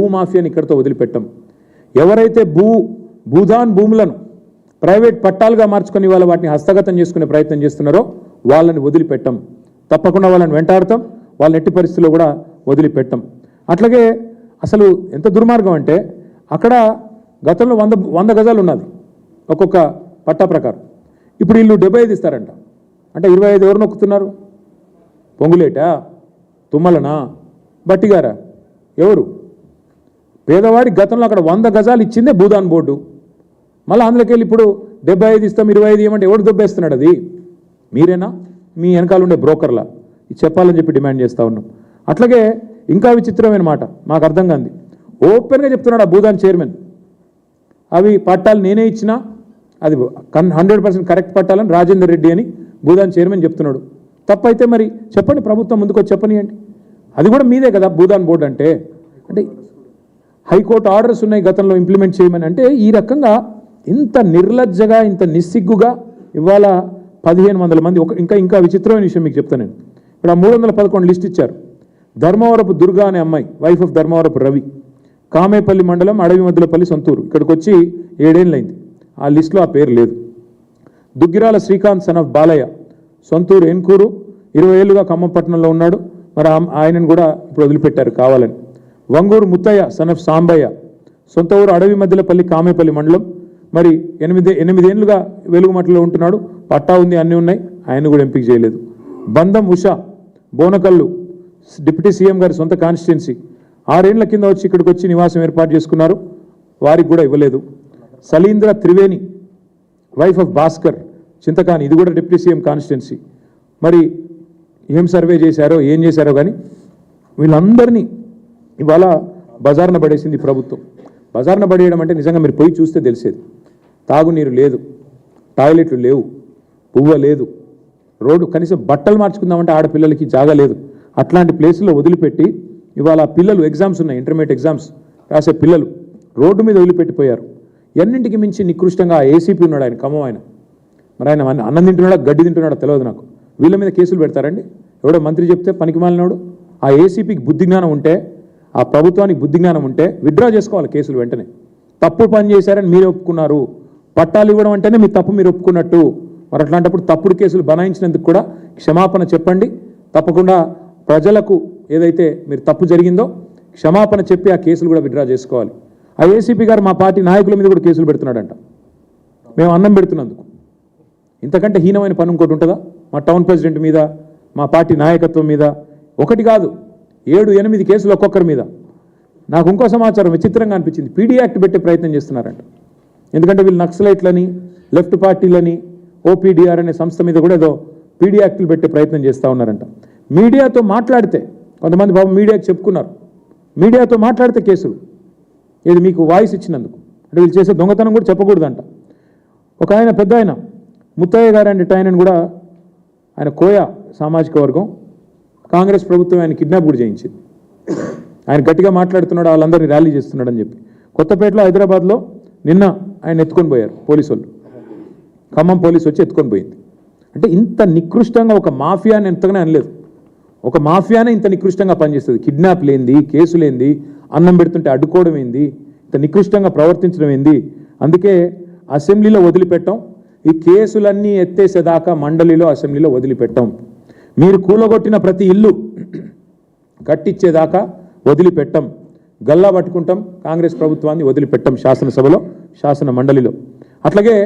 భూమాఫియాని ఇక్కడితో వదిలిపెట్టం. ఎవరైతే భూదాన్ భూములను ప్రైవేట్ పట్టాలుగా మార్చుకొని వాళ్ళ వాటిని హస్తగతం చేసుకునే ప్రయత్నం చేస్తున్నారో వాళ్ళని వదిలిపెట్టం. తప్పకుండా వాళ్ళని వెంటాడతాం, వాళ్ళని ఎట్టి పరిస్థితుల్లో కూడా వదిలిపెట్టం. అట్లాగే అసలు ఎంత దుర్మార్గం అంటే అక్కడ గతంలో 100 గజాలు ఉన్నది ఒక్కొక్క పట్టా ప్రకారం. ఇప్పుడు వీళ్ళు 75 ఇస్తారంట. అంటే 25 ఎవరు నొక్కుతున్నారు? పొంగులేటా, తుమ్మలనా, బట్టిగారా, ఎవరు? పేదవాడి గతంలో అక్కడ 100 గజాలు ఇచ్చిందే భూదాన్ బోర్డు. మళ్ళీ అందులోకి వెళ్ళి ఇప్పుడు 75 ఇస్తాం 25 ఇవ్వమంటే ఎవడు దొబ్బేస్తున్నాడు? అది మీరేనా? మీ వెనకాల ఉండే బ్రోకర్లా? ఇది చెప్పాలని చెప్పి డిమాండ్ చేస్తూ ఉన్నాం. అట్లాగే ఇంకా విచిత్రమైన మాట మాకు అర్థం కాంది. ఓపెన్గా చెప్తున్నాడు ఆ భూదాన్ చైర్మన్, అవి పట్టాలు నేనే ఇచ్చినా అది 100% కరెక్ట్ పట్టాలని రాజేందర్ రెడ్డి అని భూదాన్ చైర్మన్ చెప్తున్నాడు. తప్పైతే మరి చెప్పండి, ప్రభుత్వం ముందుకు వచ్చి చెప్పనియండి. అది కూడా మీదే కదా భూదాన్ బోర్డు అంటే. అంటే హైకోర్టు ఆర్డర్స్ ఉన్నాయి గతంలో ఇంప్లిమెంట్ చేయమని. అంటే ఈ రకంగా ఇంత నిర్లజ్జగా ఇంత నిస్సిగ్గుగా ఇవాళ 1500 మంది ఇంకా విచిత్రమైన విషయం మీకు చెప్తాను నేను. ఇప్పుడు ఆ 311 లిస్ట్ ఇచ్చారు. ధర్మవరపు దుర్గా అనే అమ్మాయి, వైఫ్ ఆఫ్ ధర్మవరపు రవి, కామేపల్లి మండలం అడవి మధ్యలపల్లి సొంతూరు, ఇక్కడికి వచ్చి 7 ఏళ్ళైంది. ఆ లిస్టులో ఆ పేరు లేదు. దుగ్గిరాల శ్రీకాంత్ సన్ ఆఫ్ బాలయ్య, సొంతూరు ఎన్కూరు, 20 ఏళ్ళుగా ఖమ్మంపట్నంలో ఉన్నాడు. మరి ఆయనను కూడా ఇప్పుడు వదిలిపెట్టారు కావాలని. వంగూరు ముత్తయ్య సన్ ఆఫ్ సాంబయ్య, సొంత ఊరు అడవి మధ్యలపల్లి కామేపల్లి మండలం, మరి 8 ఏళ్ళుగా వెలుగుమట్టలో ఉంటున్నాడు. పట్టా ఉంది, అన్నీ ఉన్నాయి, ఆయన కూడా ఎంపిక చేయలేదు. బంధం ఉషా, బోనకల్లు, డిప్యూటీ సీఎం గారి సొంత కాన్స్టిట్యున్సీ, 6 ఏళ్ల కింద వచ్చి ఇక్కడికి వచ్చి నివాసం ఏర్పాటు చేసుకున్నారు, వారికి కూడా ఇవ్వలేదు. సలీంద్ర త్రివేణి, వైఫ్ ఆఫ్ భాస్కర్, చింతకాని, ఇది కూడా డిప్యూటీ సీఎం కాన్స్టిట్యున్సీ. మరి ఏం సర్వే చేశారో ఏం చేశారో కానీ వీళ్ళందరినీ ఇవాళ బజార్న పడేసింది ప్రభుత్వం. బజార్న పడేయడం అంటే నిజంగా మీరు పోయి చూస్తే తెలిసేది. తాగునీరు లేదు, టాయిలెట్లు లేవు, పువ్వ లేదు, రోడ్డు కనీసం బట్టలు మార్చుకుందామంటే ఆడపిల్లలకి జాగా లేదు. అట్లాంటి ప్లేసుల్లో వదిలిపెట్టి ఇవాళ పిల్లలు ఎగ్జామ్స్ ఉన్నాయి, ఇంటర్మీడియట్ ఎగ్జామ్స్ రాసే పిల్లలు రోడ్డు మీద వదిలిపెట్టిపోయారు. ఎన్నింటికి మించి నికృష్టంగా ఏసీపీ ఉన్నాడు ఆయన, ఖమ్మం ఆయన. మరి ఆయన అన్నం తింటున్నాడా గడ్డి తింటున్నాడా తెలియదు నాకు. వీళ్ళ మీద కేసులు పెడతారండి? ఎవడో మంత్రి చెప్తే పనికి మాలినోడు. ఆ ఏసీపీకి బుద్ధి జ్ఞానం ఉంటే, ఆ ప్రభుత్వానికి బుద్ధి జ్ఞానం ఉంటే విత్డ్రా చేసుకోవాలి కేసులు వెంటనే. తప్పుడు పని చేశారని మీరే ఒప్పుకున్నారు, పట్టాలు ఇవ్వడం అంటేనే మీ తప్పు మీరు ఒప్పుకున్నట్టు. మరి అట్లాంటప్పుడు తప్పుడు కేసులు బనాయించినందుకు కూడా క్షమాపణ చెప్పండి. తప్పకుండా ప్రజలకు ఏదైతే మీరు తప్పు జరిగిందో క్షమాపణ చెప్పి ఆ కేసులు కూడా విత్డ్రా చేసుకోవాలి. ఆ ఏసీపీ గారు మా పార్టీ నాయకుల మీద కూడా కేసులు పెడుతున్నాడంట, మేము అన్నం పెడుతున్నందుకు. ఇంతకంటే హీనమైన పని ఇంకోటి ఉంటుందా? మా టౌన్ ప్రెసిడెంట్ మీద, మా పార్టీ నాయకత్వం మీద ఒకటి కాదు 7-8 కేసులు ఒక్కొక్కరి మీద. నాకు ఇంకో సమాచారం విచిత్రంగా అనిపించింది, పీడీ యాక్ట్ పెట్టే ప్రయత్నం చేస్తున్నారంట. ఎందుకంటే వీళ్ళు నక్సలైట్లని, లెఫ్ట్ పార్టీలని, ఓపీడీఆర్ అనే సంస్థ మీద కూడా ఏదో పీడీ యాక్టులు పెట్టే ప్రయత్నం చేస్తూ ఉన్నారంట. మీడియాతో మాట్లాడితే, కొంతమంది బాబు మీడియాకి చెప్పుకున్నారు, మీడియాతో మాట్లాడితే కేసులు. ఇది మీకు వాయిస్ ఇచ్చినందుకు. అంటే వీళ్ళు చేసే దొంగతనం కూడా చెప్పకూడదంట. ఒక ఆయన పెద్ద ఆయన ముత్తయ్య గారు అంటే ఆయనను కూడా, ఆయన కోయ సామాజిక వర్గం, కాంగ్రెస్ ప్రభుత్వం ఆయన కిడ్నాప్ కూడా చేయించింది. ఆయన గట్టిగా మాట్లాడుతున్నాడు, వాళ్ళందరినీ ర్యాలీ చేస్తున్నాడు అని చెప్పి. కొత్తపేటలో, హైదరాబాద్లో నిన్న ఆయన ఎత్తుకొని పోయారు పోలీసు వాళ్ళు. ఖమ్మం పోలీసు వచ్చి ఎత్తుకొని పోయింది. అంటే ఇంత నికృష్టంగా ఒక మాఫియాని ఎంతగానే అనలేదు. ఒక మాఫియానే ఇంత నికృష్టంగా పనిచేస్తుంది. కిడ్నాప్ లేంది, కేసులేంది, అన్నం పెడుతుంటే అడ్డుకోవడం ఏంది, ఇంత నికృష్టంగా ప్రవర్తించడం ఏంది. అందుకే అసెంబ్లీలో వదిలిపెట్టాం, ఈ కేసులన్నీ ఎత్తేసేదాకా మండలిలో, అసెంబ్లీలో వదిలిపెట్టాం. మీరు కూలగొట్టిన ప్రతి ఇల్లు కట్టించేదాకా వదిలిపెట్టాం. గల్లా పట్టుకుంటాం, కాంగ్రెస్ ప్రభుత్వాన్ని వదిలిపెట్టాం శాసనసభలో, శాసన మండలిలో. అట్లాగే